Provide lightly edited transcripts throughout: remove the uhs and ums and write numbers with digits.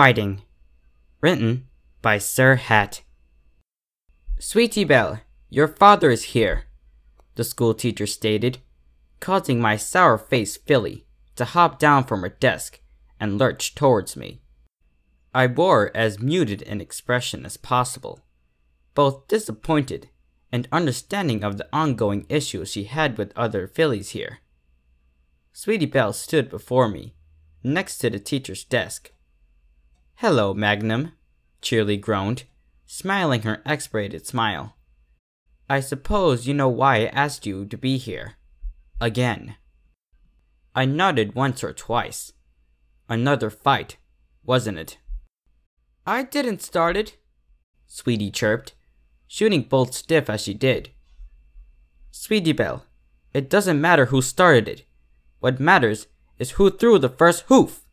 fighting. Written by Sir Hat. Sweetie Belle, your father is here, the school teacher stated, causing my sour-faced filly to hop down from her desk and lurch towards me. I bore as muted an expression as possible, both disappointed and understanding of the ongoing issues she had with other fillies here. Sweetie Belle stood before me, next to the teacher's desk. "Hello, Magnum," Cheerily groaned, smiling her exaggerated smile. "I suppose you know why I asked you to be here. Again." I nodded once or twice. Another fight, wasn't it? "I didn't start it," Sweetie chirped, shooting bolt stiff as she did. "Sweetie Belle, it doesn't matter who started it. What matters is who threw the first hoof."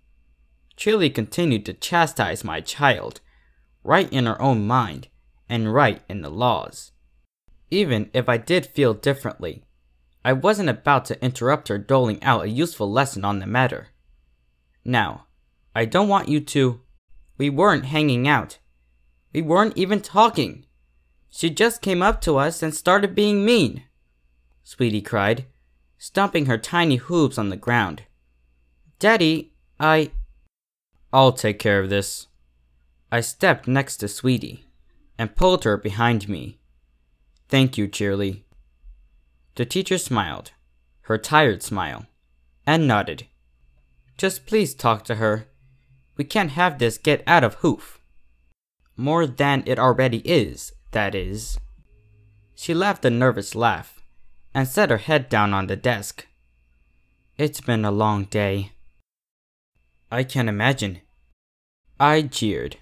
Cheerily continued to chastise my child, right in her own mind and right in the laws. Even if I did feel differently, I wasn't about to interrupt her doling out a useful lesson on the matter. "Now, I don't want you to—" "We weren't hanging out. We weren't even talking. She just came up to us and started being mean," Sweetie cried, stomping her tiny hooves on the ground. "Daddy, I'll take care of this." I stepped next to Sweetie and pulled her behind me. "Thank you, Cheerily." The teacher smiled, her tired smile, and nodded. "Just please talk to her. We can't have this get out of hoof. More than it already is, that is." She laughed a nervous laugh and set her head down on the desk. "It's been a long day." "I can imagine." I jeered,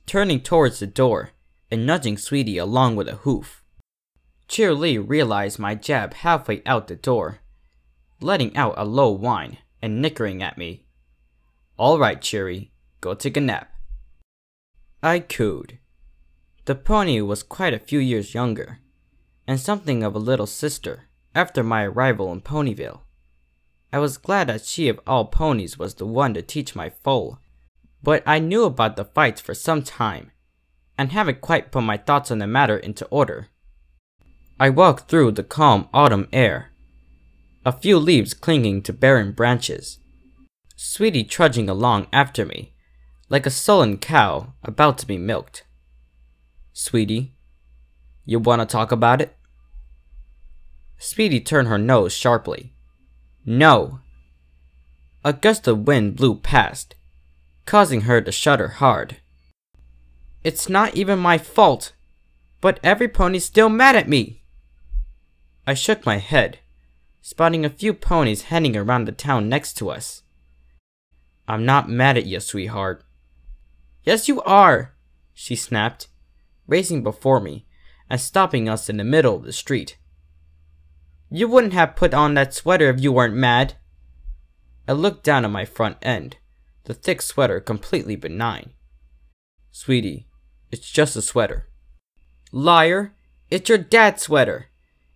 turning towards the door and nudging Sweetie along with a hoof. Cheerily realized my jab halfway out the door, letting out a low whine and nickering at me. "All right, Cheery, go take a nap." I cooed. The pony was quite a few years younger, and something of a little sister after my arrival in Ponyville. I was glad that she of all ponies was the one to teach my foal, but I knew about the fights for some time, and haven't quite put my thoughts on the matter into order. I walked through the calm autumn air, a few leaves clinging to barren branches, Sweetie trudging along after me, like a sullen cow about to be milked. "Sweetie, you wanna talk about it?" Sweetie turned her nose sharply. "No." A gust of wind blew past, causing her to shudder hard. "It's not even my fault, but every pony's still mad at me." I shook my head, spotting a few ponies heading around the town next to us. "I'm not mad at you, sweetheart." "Yes, you are," she snapped, racing before me and stopping us in the middle of the street. "You wouldn't have put on that sweater if you weren't mad." I looked down at my front end, the thick sweater completely benign. "Sweetie, it's just a sweater." "Liar! It's your dad's sweater.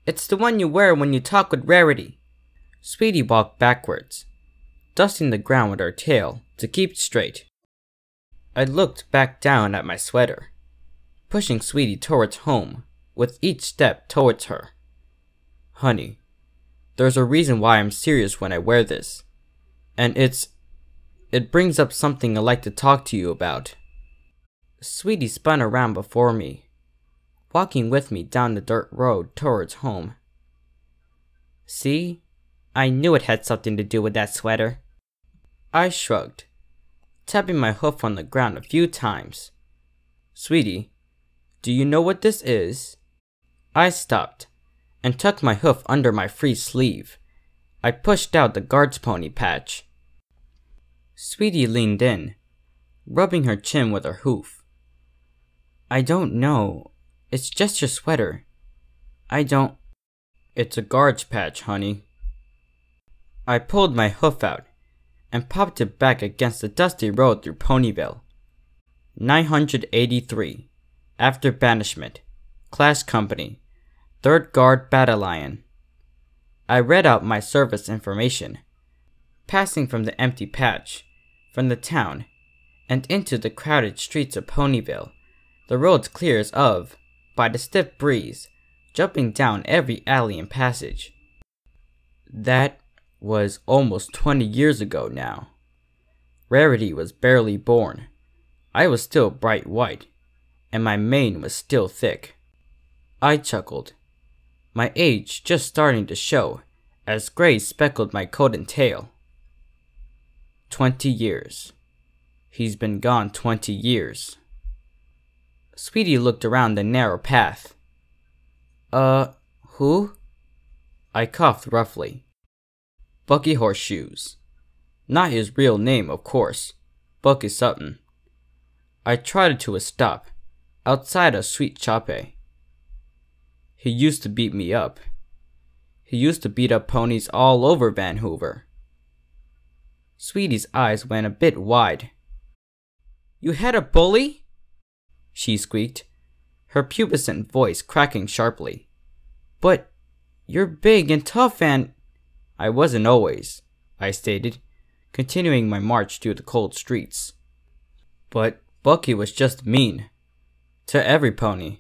It's the one you wear when you talk with Rarity." Sweetie walked backwards, dusting the ground with her tail to keep straight. I looked back down at my sweater, pushing Sweetie towards home with each step towards her. "Honey, there's a reason why I'm serious when I wear this, and it brings up something I'd like to talk to you about." Sweetie spun around before me, walking with me down the dirt road towards home. "See? I knew it had something to do with that sweater." I shrugged, tapping my hoof on the ground a few times. "Sweetie, do you know what this is?" I stopped and tucked my hoof under my free sleeve. I pushed out the guard's pony patch. Sweetie leaned in, rubbing her chin with her hoof. "I don't know. It's just your sweater. I don't—" "It's a guard's patch, honey." I pulled my hoof out and popped it back against the dusty road through Ponyville. 983. After banishment. Class company. 3rd Guard Battalion. I read out my service information, passing from the empty patch, from the town, and into the crowded streets of Ponyville, the roads clear as of by the stiff breeze, jumping down every alley and passage. That was almost 20 years ago now. Rarity was barely born. I was still bright white, and my mane was still thick. I chuckled, my age just starting to show as gray speckled my coat and tail. 20 years. He's been gone 20 years. Sweetie looked around the narrow path. Who? I coughed roughly. Bucky Horseshoes. Not his real name, of course. Bucky Sutton. I trotted to a stop, outside a sweet chope. He used to beat me up. He used to beat up ponies all over Van Hoover. Sweetie's eyes went a bit wide. You had a bully? She squeaked, her pubescent voice cracking sharply. But you're big and tough and... I wasn't always, I stated, continuing my march through the cold streets. But Bucky was just mean. To every pony.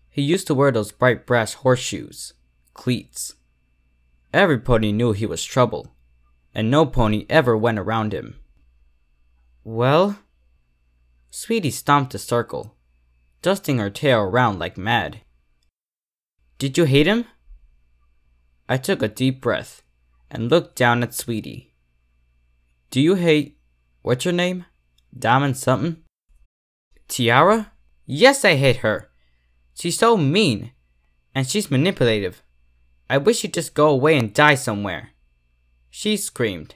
He used to wear those bright brass horseshoes, cleats. Every pony knew he was trouble, and no pony ever went around him. Well? Sweetie stomped a circle, dusting her tail around like mad. Did you hate him? I took a deep breath and looked down at Sweetie. Do you hate... what's your name? Diamond something? Tiara? Yes, I hate her. She's so mean, and she's manipulative. I wish she'd just go away and die somewhere. She screamed,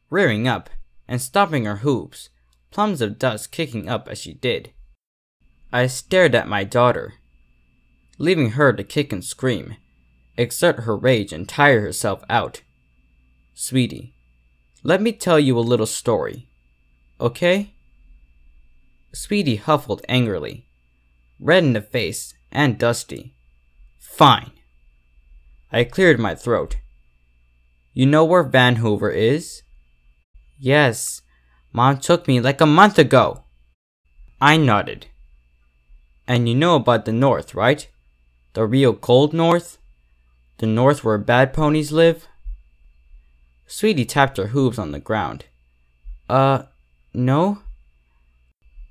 rearing up and stomping her hooves, plumes of dust kicking up as she did. I stared at my daughter, leaving her to kick and scream, exert her rage and tire herself out. Sweetie, let me tell you a little story, okay? Sweetie huffled angrily, red in the face and dusty. Fine. I cleared my throat. You know where Van Hoover is? Yes. Mom took me like a month ago. I nodded. And you know about the North, right? The real cold North? The North where bad ponies live? Sweetie tapped her hooves on the ground. No?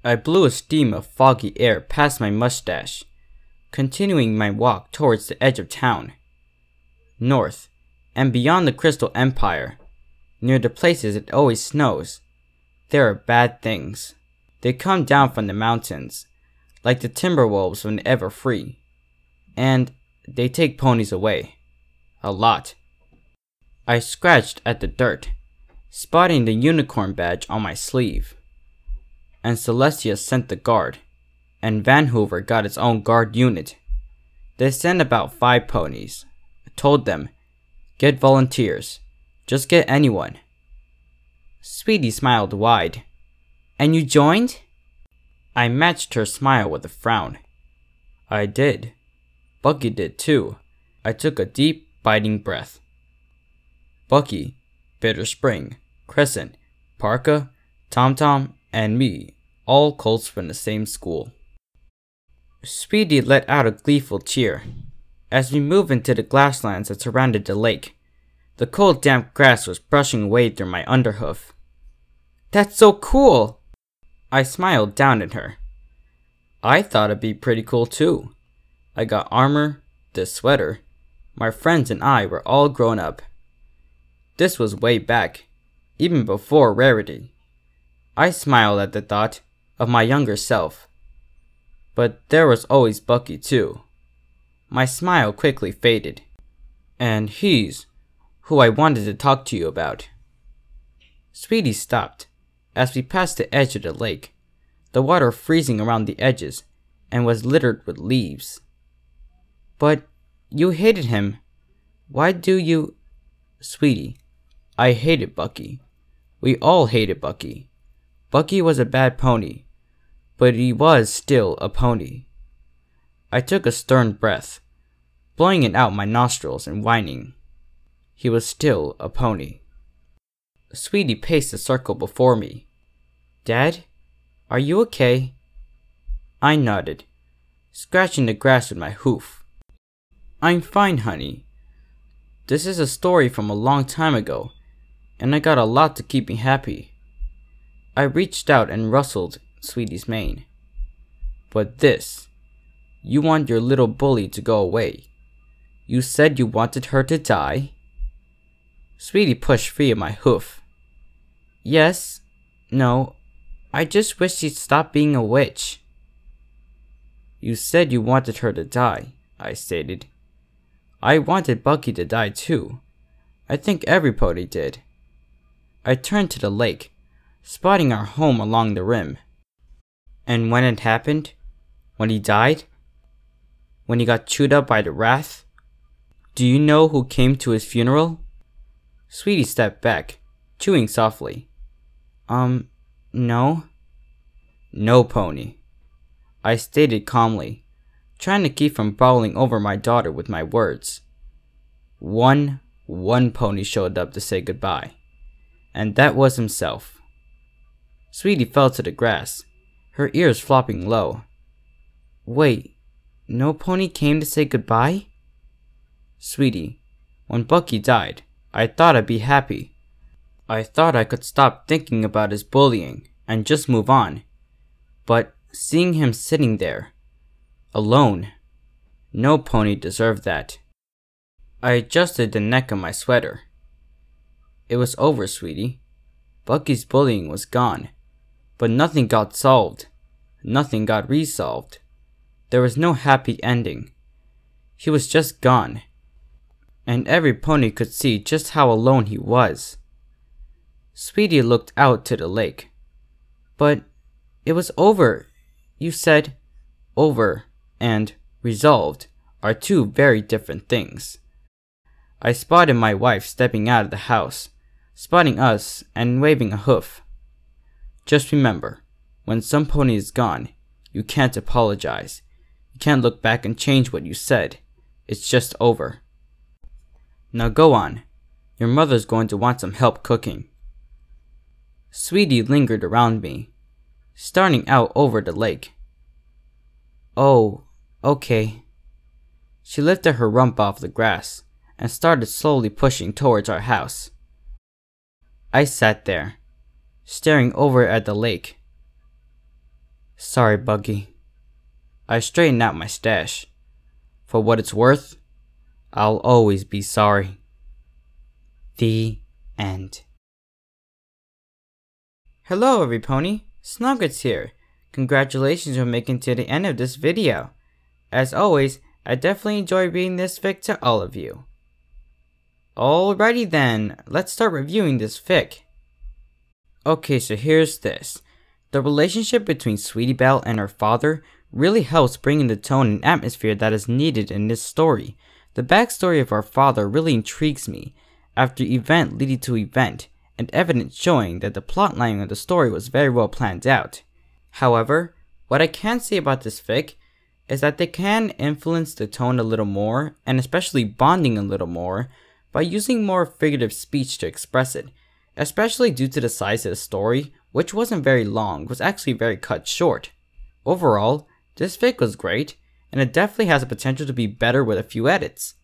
I blew a stream of foggy air past my mustache, continuing my walk towards the edge of town. North, and beyond the Crystal Empire, near the places it always snows, there are bad things. They come down from the mountains, like the Timberwolves when ever free, and they take ponies away. A lot. I scratched at the dirt, spotting the unicorn badge on my sleeve. And Celestia sent the guard, and Van Hoover got its own guard unit. They sent about 5 ponies. I told them, get volunteers. Just get anyone. Sweetie smiled wide. And you joined? I matched her smile with a frown. I did. Bucky did too. I took a deep, biting breath. Bucky, Bitter Spring, Crescent, Parka, Tom Tom, and me, all colts from the same school. Sweetie let out a gleeful cheer as we moved into the grasslands that surrounded the lake. The cold, damp grass was brushing away through my underhoof. That's so cool! I smiled down at her. I thought it'd be pretty cool too. I got armor, this sweater. My friends and I were all grown up. This was way back, even before Rarity. I smiled at the thought of my younger self. But there was always Bucky too. My smile quickly faded. And he's who I wanted to talk to you about. Sweetie stopped as we passed the edge of the lake, the water freezing around the edges and was littered with leaves. But you hated him. Why do you... Sweetie, I hated Bucky. We all hated Bucky. Bucky was a bad pony, but he was still a pony. I took a stern breath, blowing it out my nostrils and whining. He was still a pony. Sweetie paced the circle before me. Dad, are you okay? I nodded, scratching the grass with my hoof. I'm fine, honey. This is a story from a long time ago, and I got a lot to keep me happy. I reached out and rustled Sweetie's mane. But this, you want your little bully to go away. You said you wanted her to die? Sweetie pushed free of my hoof. Yes, no, I just wish she'd stop being a witch. You said you wanted her to die, I stated. I wanted Bucky to die too. I think every pony did. I turned to the lake, spotting our home along the rim. And when it happened? When he died? When he got chewed up by the wrath? Do you know who came to his funeral? Sweetie stepped back, chewing softly. No. No, pony. I stated calmly, trying to keep from bawling over my daughter with my words. One pony showed up to say goodbye, and that was himself. Sweetie fell to the grass, her ears flopping low. Wait, no pony came to say goodbye? Sweetie, when Bucky died, I thought I'd be happy. I thought I could stop thinking about his bullying and just move on. But seeing him sitting there, alone, no pony deserved that. I adjusted the neck of my sweater. It was over, Sweetie. Bucky's bullying was gone, but nothing got solved. Nothing got resolved. There was no happy ending. He was just gone, and every pony could see just how alone he was. Sweetie looked out to the lake. But it was over. You said over and resolved are two very different things. I spotted my wife stepping out of the house, spotting us and waving a hoof. Just remember, when some pony is gone, you can't apologize. You can't look back and change what you said. It's just over. Now go on. Your mother's going to want some help cooking. Sweetie lingered around me, starting out over the lake. Oh, okay. She lifted her rump off the grass and started slowly pushing towards our house. I sat there, staring over at the lake. Sorry, Buggy. I straightened out my stash. For what it's worth, I'll always be sorry. The end. Hello, every pony. Snogwritts here. Congratulations on making it to the end of this video. As always, I definitely enjoy reading this fic to all of you. Alrighty then, let's start reviewing this fic. Okay, so here's this. The relationship between Sweetie Belle and her father really helps bring in the tone and atmosphere that is needed in this story. The backstory of our father really intrigues me, after event leading to event, and evidence showing that the plotline of the story was very well planned out. However, what I can say about this fic is that they can influence the tone a little more, and especially bonding a little more, by using more figurative speech to express it, especially due to the size of the story, which wasn't very long, was actually very cut short. Overall, this fic was great, and it definitely has the potential to be better with a few edits.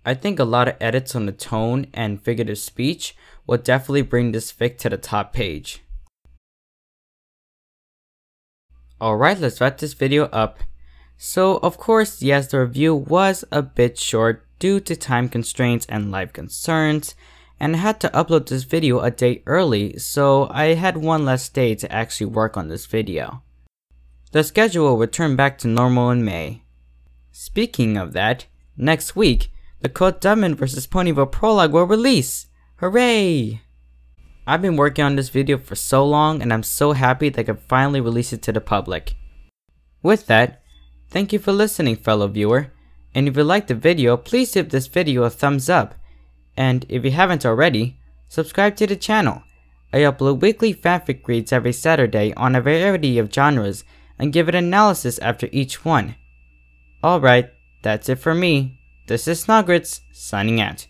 I think a lot of edits on the tone and figurative speech will definitely bring this fic to the top page. Alright, let's wrap this video up. So, of course, yes, the review was a bit short due to time constraints and life concerns, and I had to upload this video a day early, so I had one less day to actually work on this video. The schedule will return back to normal in May. Speaking of that, next week, the Code Diamond vs Ponyville prologue will release! Hooray! I've been working on this video for so long, and I'm so happy that I can finally release it to the public. With that, thank you for listening, fellow viewer, and if you liked the video, please give this video a thumbs up, and if you haven't already, subscribe to the channel. I upload weekly fanfic reads every Saturday on a variety of genres, and give an analysis after each one. Alright, that's it for me. This is Snogwritts, signing out.